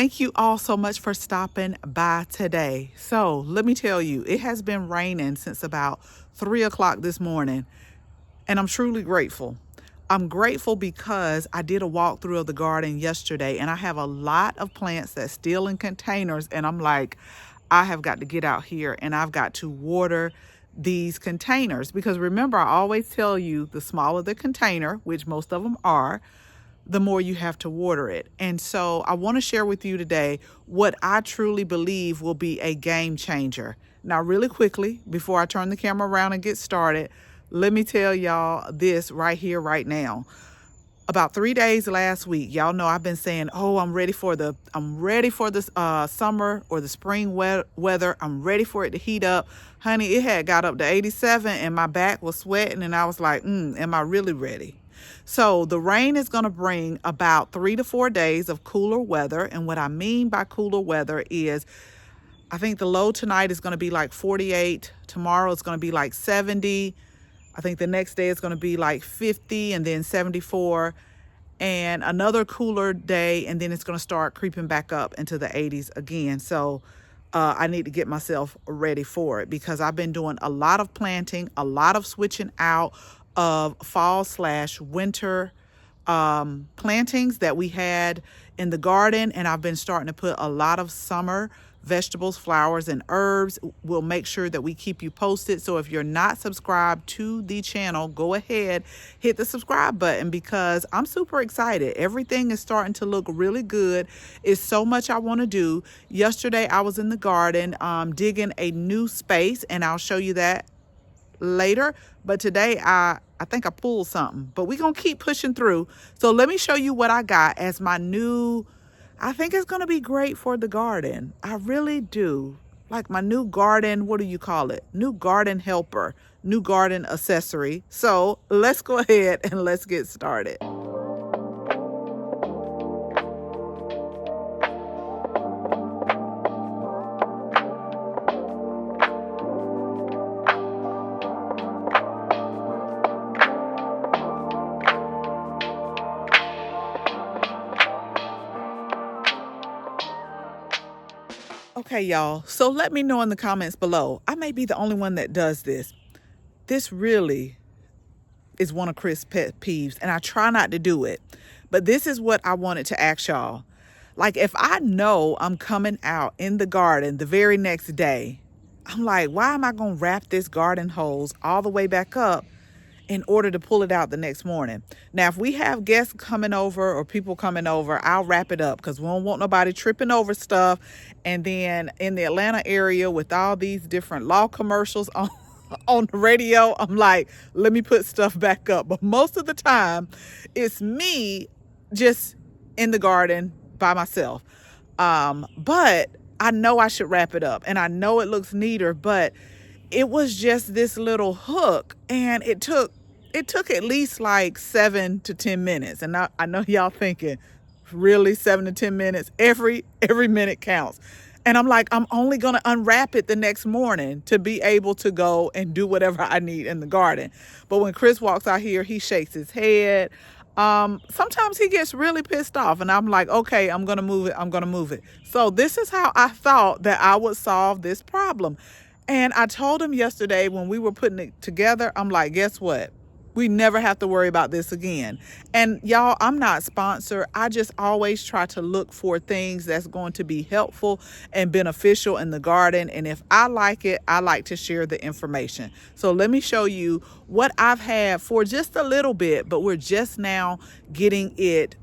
Thank you all so much for stopping by today. So let me tell you, it has been raining since about 3 o'clock this morning, and I'm truly grateful. I'm grateful because I did a walkthrough of the garden yesterday, and I have a lot of plants that's still in containers, and I'm like, I have got to get out here and I've got to water these containers, because remember, I always tell you, the smaller the container, which most of them are, the more you have to water it. And so I want to share with you today what I truly believe will be a game changer. Now, really quickly, before I turn the camera around and get started, let me tell y'all this right here, right now. About 3 days last week, y'all know I've been saying, oh, I'm ready for the summer or the spring weather. I'm ready for it to heat up. Honey, it had got up to 87 and my back was sweating, and I was like, am I really ready? So the rain is going to bring about 3 to 4 days of cooler weather. And what I mean by cooler weather is, I think the low tonight is going to be like 48. Tomorrow it's going to be like 70. I think the next day it's going to be like 50 and then 74, and another cooler day, and then it's going to start creeping back up into the 80s again. So I need to get myself ready for it, because I've been doing a lot of planting, a lot of switching out of fall/winter plantings that we had in the garden, and I've been starting to put a lot of summer vegetables, flowers, and herbs. We'll make sure that we keep you posted. So if you're not subscribed to the channel, go ahead, hit the subscribe button, because I'm super excited. Everything is starting to look really good. It's so much I want to do. Yesterday I was in the garden digging a new space, and I'll show you that later. But today I think I pulled something, but we're gonna keep pushing through. So let me show you what I got as my new, I think it's gonna be great for the garden. I really do. Like my new garden, what do you call it? New garden helper, new garden accessory. So let's go ahead and let's get started. Okay, y'all. So let me know in the comments below. I may be the only one that does this. This really is one of Chris' pet peeves, and I try not to do it. But this is what I wanted to ask y'all. Like, if I know I'm coming out in the garden the very next day, I'm like, why am I going to wrap this garden hose all the way back up in order to pull it out the next morning? Now, if we have guests coming over or people coming over, I'll wrap it up, because we don't want nobody tripping over stuff. And then in the Atlanta area with all these different law commercials on the radio, I'm like, let me put stuff back up. But most of the time, it's me just in the garden by myself. But I know I should wrap it up, and I know it looks neater, but it was just this little hook, and it took at least like 7 to 10 minutes. And I know y'all thinking, really, 7 to 10 minutes? Every minute counts. And I'm like, I'm only going to unwrap it the next morning to be able to go and do whatever I need in the garden. But when Chris walks out here, he shakes his head. Sometimes he gets really pissed off, and I'm like, okay, I'm going to move it. So this is how I thought that I would solve this problem. And I told him yesterday when we were putting it together, I'm like, guess what? We never have to worry about this again. And y'all, I'm not sponsored. I just always try to look for things that's going to be helpful and beneficial in the garden. And if I like it, I like to share the information. So let me show you what I've had for just a little bit, but we're just now getting it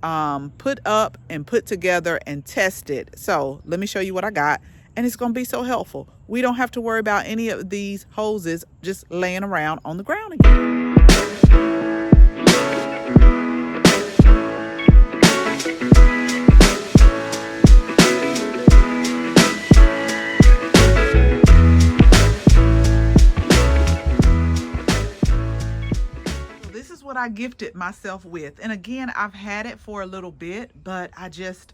put up and put together and tested. So let me show you what I got. And it's going to be so helpful. We don't have to worry about any of these hoses just laying around on the ground again. This is what I gifted myself with. And again, I've had it for a little bit, but I just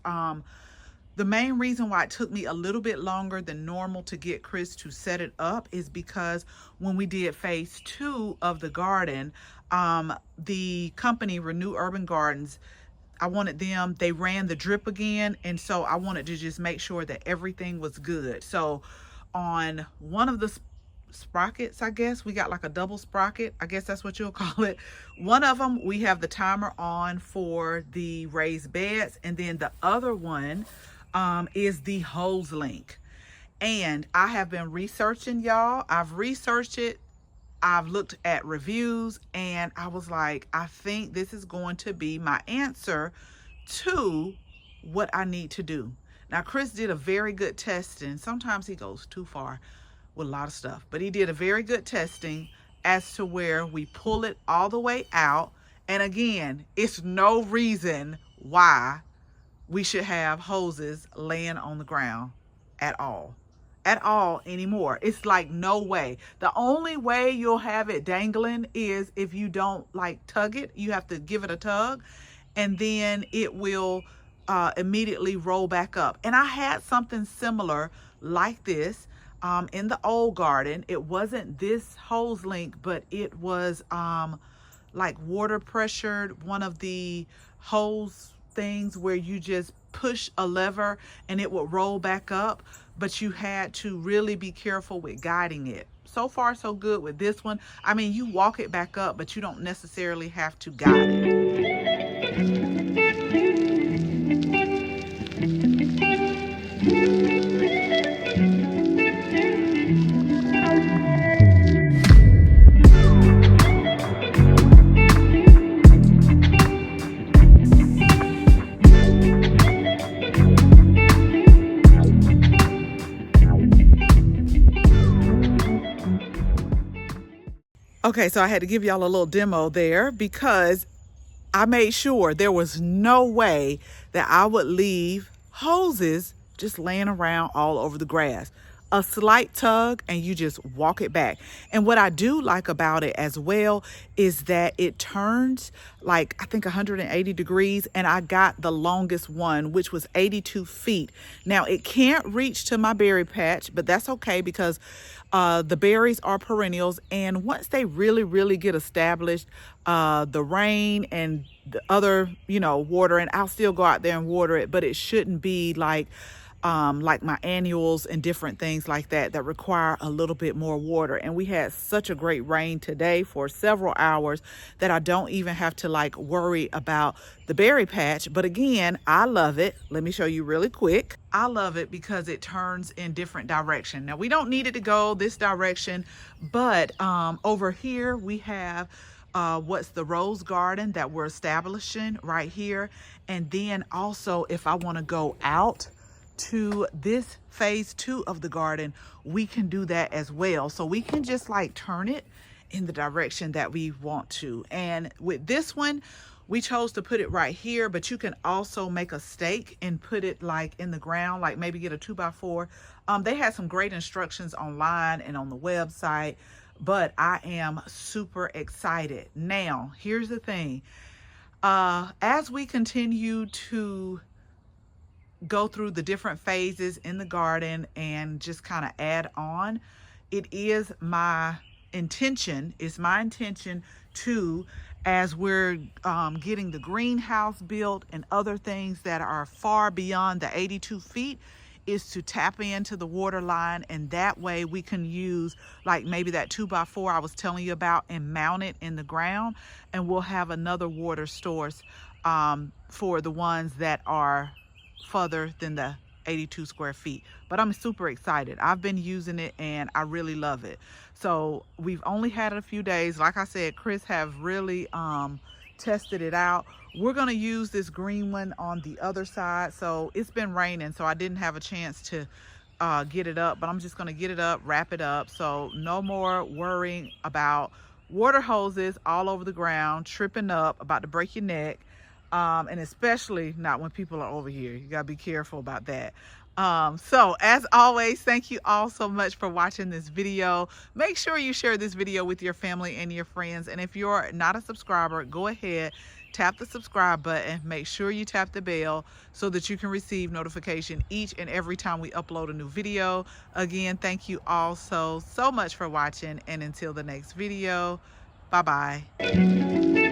the main reason why it took me a little bit longer than normal to get Chris to set it up is because when we did phase 2 of the garden, the company Renew Urban Gardens I wanted them, they ran the drip again, and so I wanted to just make sure that everything was good. So on one of the sprockets, I guess we got like a double sprocket, I guess that's what you'll call it. One of them we have the timer on for the raised beds, and then the other one is the hose link. And I have been researching, y'all. I've researched it, I've looked at reviews, and I was like, I think this is going to be my answer to what I need to do. Now, Chris did a very good testing. Sometimes he goes too far with a lot of stuff, but he did a very good testing as to where we pull it all the way out. And again, it's no reason why we should have hoses laying on the ground at all anymore. It's like no way. The only way you'll have it dangling is if you don't like tug it. You have to give it a tug, and then it will immediately roll back up. And I had something similar like this in the old garden. It wasn't this hose link, but it was like water pressured, one of the hose things where you just push a lever and it would roll back up, but you had to really be careful with guiding it. So far so good with this one. I mean, you walk it back up, but you don't necessarily have to guide it. Okay, so I had to give y'all a little demo there because I made sure there was no way that I would leave hoses just laying around all over the grass. A slight tug and you just walk it back. And what I do like about it as well is that it turns like, I think 180 degrees, and I got the longest one, which was 82 feet. Now it can't reach to my berry patch, but that's okay because the berries are perennials, and once they really get established, the rain and the other, watering, I'll still go out there and water it, but it shouldn't be like my annuals and different things like that require a little bit more water. And we had such a great rain today for several hours that I don't even have to like worry about the berry patch. But again, I love it. Let me show you really quick. I love it because it turns in different direction. Now we don't need it to go this direction, but over here we have what's the rose garden that we're establishing right here. And then also if I want to go out to this phase 2 of the garden, we can do that as well. So we can just like turn it in the direction that we want to. And with this one, we chose to put it right here, but you can also make a stake and put it like in the ground, like maybe get a 2x4. They had some great instructions online and on the website, but I am super excited. Now, here's the thing. As we continue to go through the different phases in the garden and just kind of add on, it is my intention to, as we're getting the greenhouse built and other things that are far beyond the 82 feet, is to tap into the water line, and that way we can use like maybe that 2x4 I was telling you about and mount it in the ground, and we'll have another water source for the ones that are further than the 82 square feet. But I'm super excited. I've been using it and I really love it. So we've only had it a few days. Like I said, Chris have really tested it out. We're going to use this green one on the other side. So it's been raining, so I didn't have a chance to get it up, but I'm just going to get it up, wrap it up. So no more worrying about water hoses all over the ground, tripping up, about to break your neck. And especially not when people are over here. You gotta be careful about that. So as always, thank you all so much for watching this video. Make sure you share this video with your family and your friends. And if you're not a subscriber, go ahead, tap the subscribe button. Make sure you tap the bell so that you can receive notification each and every time we upload a new video. Again, thank you all so much for watching, and until the next video, bye-bye.